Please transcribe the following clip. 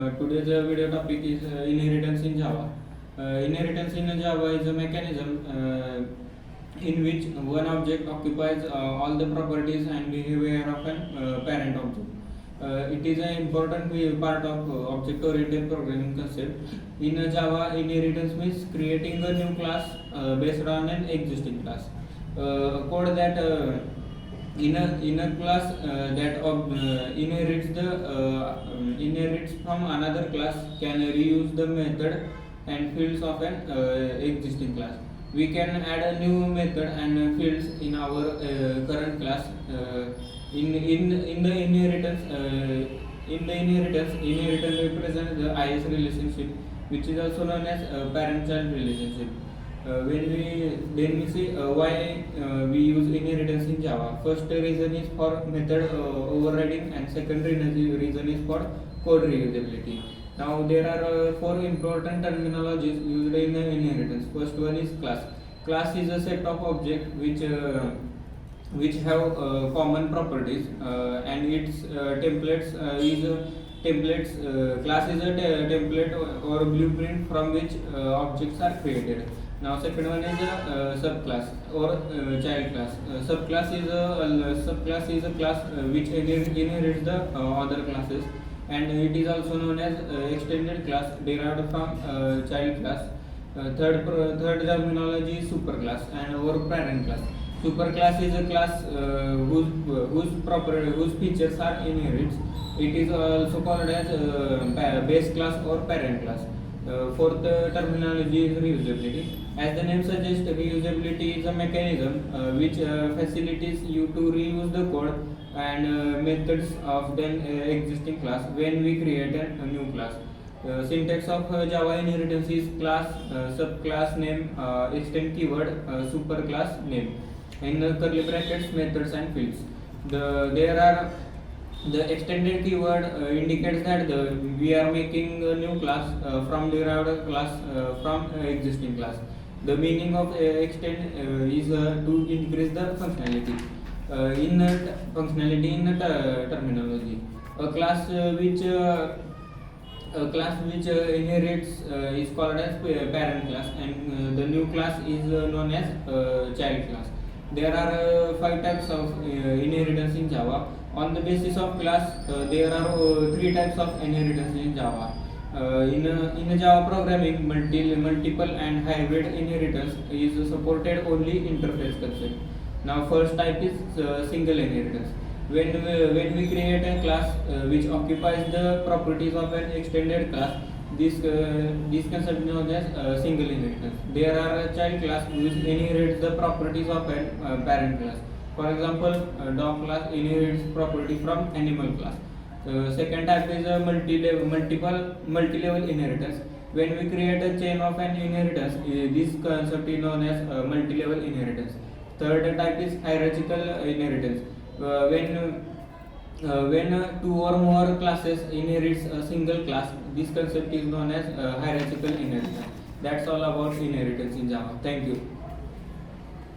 Today's video topic is inheritance in Java. Inheritance in Java is a mechanism in which one object occupies all the properties and behavior of an parent object. It is an important part of object-oriented programming concept. In Java, inheritance means creating a new class based on an existing class. Code that in a class that inherits from another class can reuse the method and fields of an existing class. We can add a new method and fields in our current class. In the inheritance represents the IS relationship, which is also known as parent-child relationship. When we see why we use inheritance in Java. First reason is for method overriding, and second reason is for code reusability. Now there are four important terminologies used in inheritance. First one is class. Class is a set of objects which have common properties and its templates class is a template or blueprint from which objects are created. Now second one is a subclass or child class. Subclass is a class which inherits the other classes, and it is also known as extended class derived from child class. Third terminology is superclass and or parent class. Superclass is a class whose features are inherits. It is also called as base class or parent class. Fourth terminology is reusability. As the name suggests, reusability is a mechanism which facilitates you to reuse the code and methods of then existing class when we create a new class. Syntax of Java inheritance is class, subclass name, extend keyword, superclass name. In curly brackets, methods and fields. The extended keyword indicates that we are making a new class from derived class from existing class. The meaning of extend is to increase the functionality. Functionality in terminology. A class which inherits is called as parent class, and the new class is known as child class. There are 5 types of inheritance in Java. On the basis of class, there are 3 types of inheritance in Java. In Java programming, multiple and hybrid inheritance is supported only interface concept. Now, first type is single inheritance. When we create a class which occupies the properties of an extended class, this concept is known as single inheritance. There are a child class which inherits the properties of a parent class. For example, dog class inherits property from animal class. Second type is a multi-level inheritance. When we create a chain of an inheritance, this concept is known as multi-level inheritance. Third type is hierarchical inheritance. When 2 or more classes inherits a single class, this concept is known as hierarchical inheritance. That's all about inheritance in Java. Thank you.